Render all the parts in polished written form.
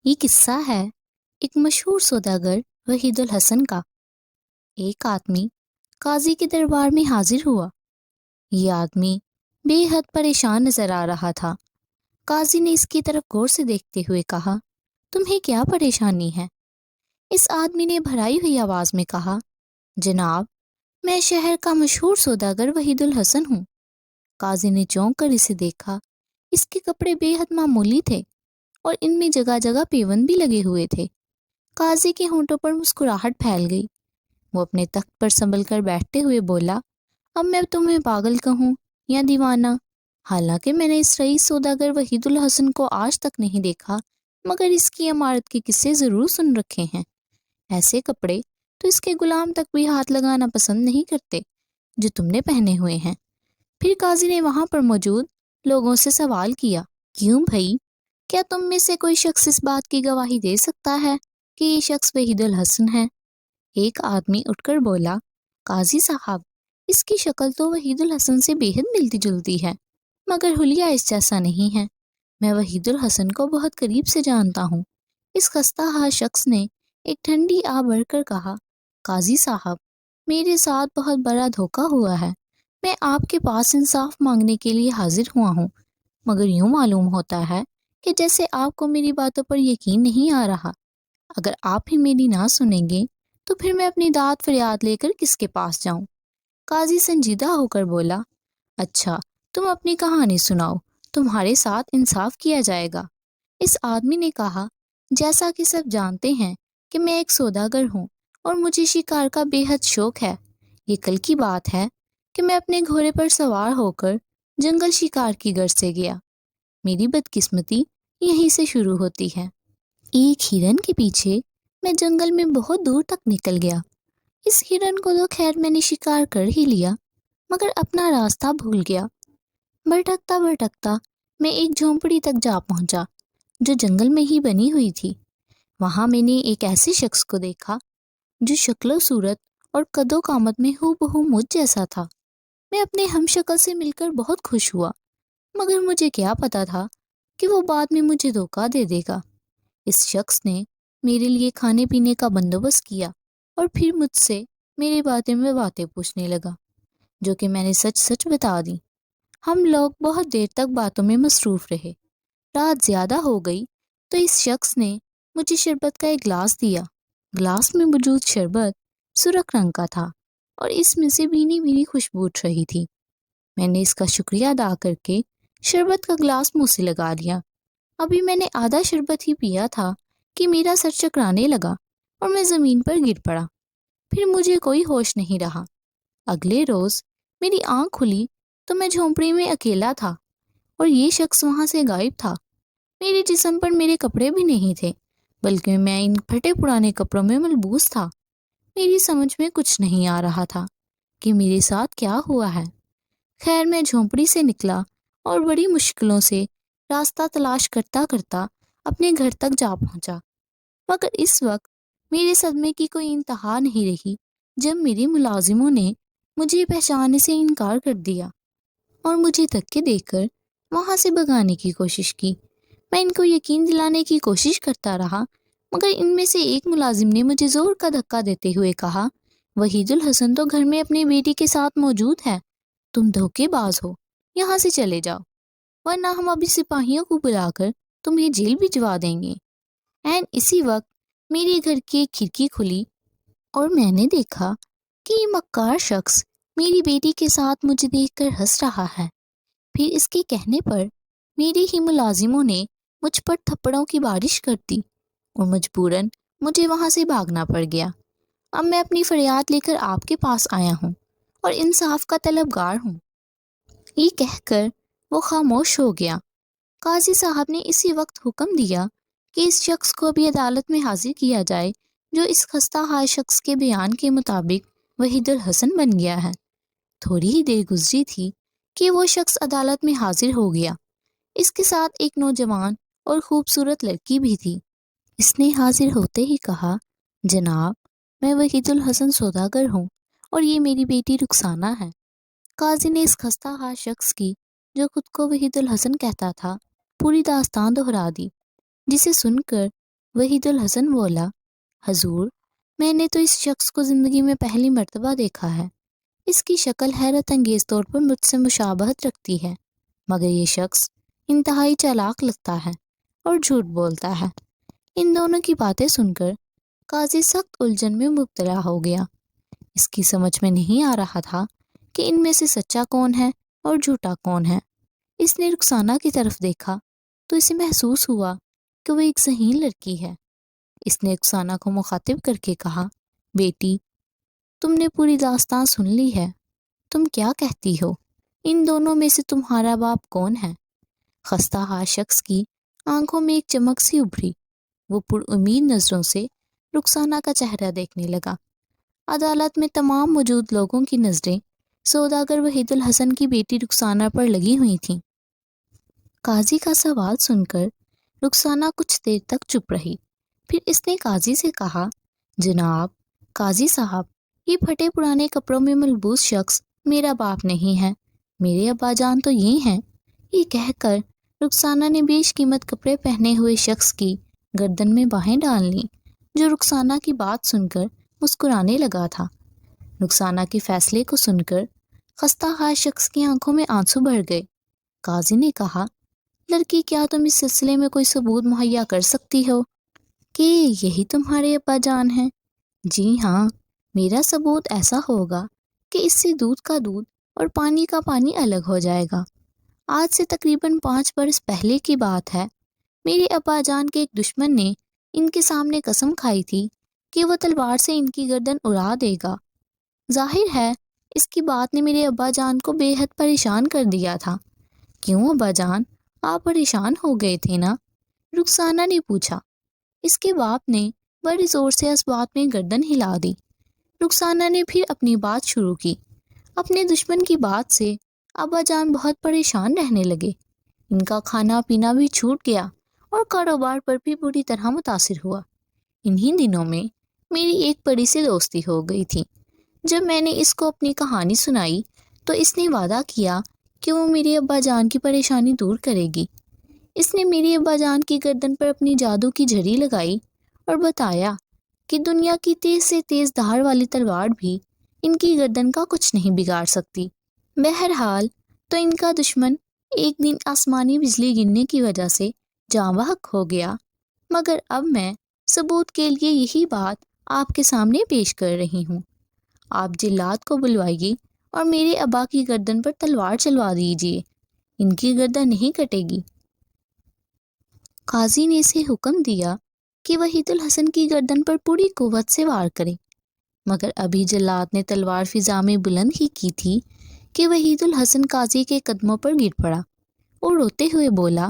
یہ قصہ ہے ایک مشہور سوداگر وحید الحسن کا۔ ایک آدمی قاضی کے دربار میں حاضر ہوا۔ یہ آدمی بے حد پریشان نظر آ رہا تھا۔ قاضی نے اس کی طرف غور سے دیکھتے ہوئے کہا، تمہیں کیا پریشانی ہے؟ اس آدمی نے بھرائی ہوئی آواز میں کہا، جناب، میں شہر کا مشہور سوداگر وحید الحسن ہوں۔ قاضی نے چونک کر اسے دیکھا۔ اس کے کپڑے بے حد معمولی تھے اور ان میں جگہ جگہ پیوند بھی لگے ہوئے تھے۔ قاضی کے ہونٹوں پر مسکراہٹ پھیل گئی۔ وہ اپنے تخت پر سنبھل کر بیٹھتے ہوئے بولا، اب میں تمہیں پاگل کہوں یا دیوانہ؟ حالانکہ میں نے اس رئیس سوداگر وحید الحسن کو آج تک نہیں دیکھا، مگر اس کی عمارت کے قصے ضرور سن رکھے ہیں۔ ایسے کپڑے تو اس کے غلام تک بھی ہاتھ لگانا پسند نہیں کرتے جو تم نے پہنے ہوئے ہیں۔ پھر قاضی نے وہاں پر موجود لوگوں سے سوال کیا، کیوں بھائی، کیا تم میں سے کوئی شخص اس بات کی گواہی دے سکتا ہے کہ یہ شخص وحید الحسن ہے؟ ایک آدمی اٹھ کر بولا، قاضی صاحب، اس کی شکل تو وحید الحسن سے بے حد ملتی جلتی ہے، مگر حلیہ اس جیسا نہیں ہے۔ میں وحید الحسن کو بہت قریب سے جانتا ہوں۔ اس خستہ حال شخص نے ایک ٹھنڈی آہ بھر کر کہا، قاضی صاحب، میرے ساتھ بہت بڑا دھوکہ ہوا ہے۔ میں آپ کے پاس انصاف مانگنے کے لیے حاضر ہوا ہوں، مگر یوں معلوم ہوتا ہے کہ جیسے آپ کو میری باتوں پر یقین نہیں آ رہا۔ اگر آپ ہی میری نہ سنیں گے تو پھر میں اپنی داد فریاد لے کر کس کے پاس جاؤں؟ قاضی سنجیدہ ہو کر بولا، اچھا، تم اپنی کہانی سناؤ، تمہارے ساتھ انصاف کیا جائے گا۔ اس آدمی نے کہا، جیسا کہ سب جانتے ہیں کہ میں ایک سوداگر ہوں اور مجھے شکار کا بے حد شوق ہے۔ یہ کل کی بات ہے کہ میں اپنے گھوڑے پر سوار ہو کر جنگل شکار کی غرض سے گیا۔ میری بدقسمتی یہیں سے شروع ہوتی ہے۔ ایک ہرن کے پیچھے میں جنگل میں بہت دور تک نکل گیا۔ اس ہرن کو تو خیر میں نے شکار کر ہی لیا، مگر اپنا راستہ بھول گیا۔ بھٹکتا بھٹکتا میں ایک جھونپڑی تک جا پہنچا جو جنگل میں ہی بنی ہوئی تھی۔ وہاں میں نے ایک ایسے شخص کو دیکھا جو شکل و صورت اور قد و قامت میں ہو بہو مجھ جیسا تھا۔ میں اپنے ہم شکل سے مل کر بہت خوش ہوا، مگر مجھے کیا پتا تھا کہ وہ بعد میں مجھے دھوکہ دے دے گا۔ اس شخص نے میرے لیے کھانے پینے کا بندوبست کیا اور پھر مجھ سے میرے باتیں میں باتیں پوچھنے لگا، جو کہ میں نے سچ سچ بتا دی۔ ہم لوگ بہت دیر تک باتوں میں مصروف رہے۔ رات زیادہ ہو گئی تو اس شخص نے مجھے شربت کا ایک گلاس دیا۔ گلاس میں موجود شربت سرخ رنگ کا تھا اور اس میں سے بھینی بھینی خوشبو اٹھ رہی تھی۔ میں نے اس کا شکریہ ادا کر کے شربت کا گلاس منہ سے لگا لیا۔ ابھی میں نے آدھا شربت ہی پیا تھا کہ میرا سر چکرانے لگا اور میں زمین پر گر پڑا۔ پھر مجھے کوئی ہوش نہیں رہا۔ اگلے روز میری آنکھ کھلی تو میں جھونپڑی میں اکیلا تھا اور یہ شخص وہاں سے غائب تھا۔ میرے جسم پر میرے کپڑے بھی نہیں تھے، بلکہ میں ان پھٹے پرانے کپڑوں میں ملبوس تھا۔ میری سمجھ میں کچھ نہیں آ رہا تھا کہ میرے ساتھ کیا ہوا ہے۔ خیر میں جھونپڑی سے نکلا اور بڑی مشکلوں سے راستہ تلاش کرتا کرتا اپنے گھر تک جا پہنچا، مگر اس وقت میرے صدمے کی کوئی انتہا نہیں رہی جب میرے ملازموں نے مجھے پہچاننے سے انکار کر دیا اور مجھے دھکے دے کر وہاں سے بھگانے کی کوشش کی۔ میں ان کو یقین دلانے کی کوشش کرتا رہا، مگر ان میں سے ایک ملازم نے مجھے زور کا دھکا دیتے ہوئے کہا، وحید الحسن تو گھر میں اپنی بیٹی کے ساتھ موجود ہے، تم دھوکے باز ہو، یہاں سے چلے جاؤ، ورنہ ہم ابھی سپاہیوں کو بلا کر تمہیں جیل بھجوا دیں گے۔ عین اسی وقت میرے گھر کی ایک کھڑکی کھلی اور میں نے دیکھا کہ یہ مکار شخص میری بیٹی کے ساتھ مجھے دیکھ کر ہنس رہا ہے۔ پھر اس کے کہنے پر میرے ہی ملازموں نے مجھ پر تھپڑوں کی بارش کر دی اور مجبوراً مجھے وہاں سے بھاگنا پڑ گیا۔ اب میں اپنی فریاد لے کر آپ کے پاس آیا ہوں اور انصاف کا طلبگار ہوں۔ یہ کہہ کر وہ خاموش ہو گیا۔ قاضی صاحب نے اسی وقت حکم دیا کہ اس شخص کو بھی عدالت میں حاضر کیا جائے جو اس خستہ حال شخص کے بیان کے مطابق وحید الحسن بن گیا ہے۔ تھوڑی ہی دیر گزری تھی کہ وہ شخص عدالت میں حاضر ہو گیا۔ اس کے ساتھ ایک نوجوان اور خوبصورت لڑکی بھی تھی۔ اس نے حاضر ہوتے ہی کہا، جناب، میں وحید الحسن سوداگر ہوں اور یہ میری بیٹی رخسانہ ہے۔ قاضی نے اس خستہ حال شخص کی، جو خود کو وحید الحسن کہتا تھا، پوری داستان دہرا دی، جسے سن کر وحید الحسن بولا، حضور میں نے تو اس شخص کو زندگی میں پہلی مرتبہ دیکھا ہے۔ اس کی شکل حیرت انگیز طور پر مجھ سے مشابہت رکھتی ہے، مگر یہ شخص انتہائی چالاک لگتا ہے اور جھوٹ بولتا ہے۔ ان دونوں کی باتیں سن کر قاضی سخت الجھن میں مبتلا ہو گیا۔ اس کی سمجھ میں نہیں آ رہا تھا کہ ان میں سے سچا کون ہے اور جھوٹا کون ہے۔ اس نے رخسانہ کی طرف دیکھا تو اسے محسوس ہوا کہ وہ ایک ذہین لڑکی ہے۔ اس نے رخسانہ کو مخاطب کر کے کہا، بیٹی تم نے پوری داستان سن لی ہے، تم کیا کہتی ہو؟ ان دونوں میں سے تمہارا باپ کون ہے؟ خستہ حال شخص کی آنکھوں میں ایک چمک سی ابھری۔ وہ پر امید نظروں سے رخسانہ کا چہرہ دیکھنے لگا۔ عدالت میں تمام موجود لوگوں کی نظریں سوداگر وحید الحسن کی بیٹی رخسانہ پر لگی ہوئی تھیں۔ قاضی کا سوال سن کر رخسانہ کچھ دیر تک چپ رہی، پھر اس نے قاضی سے کہا، جناب قاضی صاحب، یہ پھٹے پرانے کپڑوں میں ملبوس شخص میرا باپ نہیں ہے، میرے ابا جان تو یہ ہیں۔ یہ کہہ کر رخسانہ نے بیش قیمت کپڑے پہنے ہوئے شخص کی گردن میں باہیں ڈال لیں، جو رخسانہ کی بات سن کر مسکرانے لگا تھا۔ رخسانہ کے فیصلے کو سن کر خستہ حال شخص کی آنکھوں میں آنسو بھر گئے۔ قاضی نے کہا، لڑکی کیا تم اس سلسلے میں کوئی ثبوت مہیا کر سکتی ہو کہ یہی تمہارے ابا جان ہیں؟ جی ہاں، میرا ثبوت ایسا ہوگا کہ اس سے دودھ کا دودھ اور پانی کا پانی الگ ہو جائے گا۔ آج سے تقریباً 5 برس پہلے کی بات ہے، میرے ابا جان کے ایک دشمن نے ان کے سامنے قسم کھائی تھی کہ وہ تلوار سے ان کی گردن اڑا دے گا۔ ظاہر ہے اس کی بات نے میرے ابا جان کو بے حد پریشان کر دیا تھا۔ کیوں ابا جان، آپ پریشان ہو گئے تھے نا؟ رخسانہ نے پوچھا۔ اس کے باپ نے بڑی زور سے اس بات میں گردن ہلا دی۔ رخسانہ نے پھر اپنی بات شروع کی۔ اپنے دشمن کی بات سے ابا جان بہت پریشان رہنے لگے، ان کا کھانا پینا بھی چھوٹ گیا اور کاروبار پر بھی بری طرح متاثر ہوا۔ انہی دنوں میں میری ایک بڑی سی دوستی ہو گئی تھی۔ جب میں نے اس کو اپنی کہانی سنائی تو اس نے وعدہ کیا کہ وہ میرے ابا جان کی پریشانی دور کرے گی۔ اس نے میرے ابا جان کی گردن پر اپنی جادو کی جھڑی لگائی اور بتایا کہ دنیا کی تیز سے تیز دھار والی تلوار بھی ان کی گردن کا کچھ نہیں بگاڑ سکتی۔ بہرحال تو ان کا دشمن ایک دن آسمانی بجلی گرنے کی وجہ سے جاں بحق ہو گیا، مگر اب میں ثبوت کے لیے یہی بات آپ کے سامنے پیش کر رہی ہوں۔ آپ جلاد کو بلوائیے اور میرے ابا کی گردن پر تلوار چلوا دیجیے، ان کی گردن نہیں کٹے گی۔ قاضی نے اسے حکم دیا کہ وحید الحسن کی گردن پر پوری قوت سے وار کرے، مگر ابھی جلاد نے تلوار فضا میں بلند ہی کی تھی کہ وحید الحسن قاضی کے قدموں پر گر پڑا اور روتے ہوئے بولا،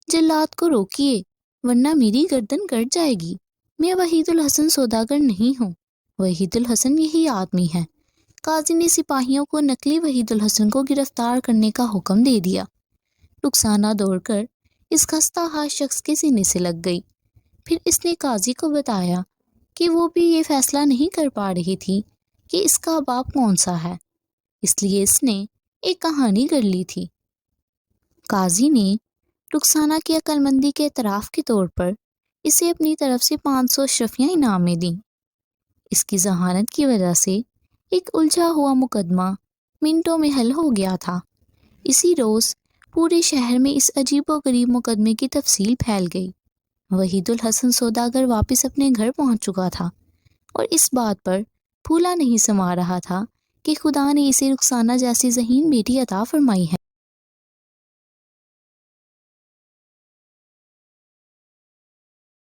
جلاد کو روکیے ورنہ میری گردن کٹ جائے گی۔ میں وحید الحسن سوداگر نہیں ہوں، وحید الحسن یہی آدمی ہے۔ قاضی نے سپاہیوں کو نقلی وحید الحسن کو گرفتار کرنے کا حکم دے دیا۔ رخسانہ دوڑ کر اس خستہ حال شخص کے سینے سے لگ گئی، پھر اس نے قاضی کو بتایا کہ وہ بھی یہ فیصلہ نہیں کر پا رہی تھی کہ اس کا باپ کون سا ہے، اس لیے اس نے ایک کہانی گڑھ لی تھی۔ قاضی نے رخسانہ کی عقل مندی کے اعتراف کے طور پر اسے اپنی طرف سے 500 اشرفیاں انعام میں دیں۔ اس کی ذہانت کی وجہ سے ایک الجھا ہوا مقدمہ منٹوں میں حل ہو گیا تھا۔ اسی روز پورے شہر میں اس عجیب و غریب مقدمے کی تفصیل پھیل گئی۔ وحید الحسن سوداگر واپس اپنے گھر پہنچ چکا تھا اور اس بات پر پھولا نہیں سما رہا تھا کہ خدا نے اسے رخسانہ جیسی ذہین بیٹی عطا فرمائی ہے۔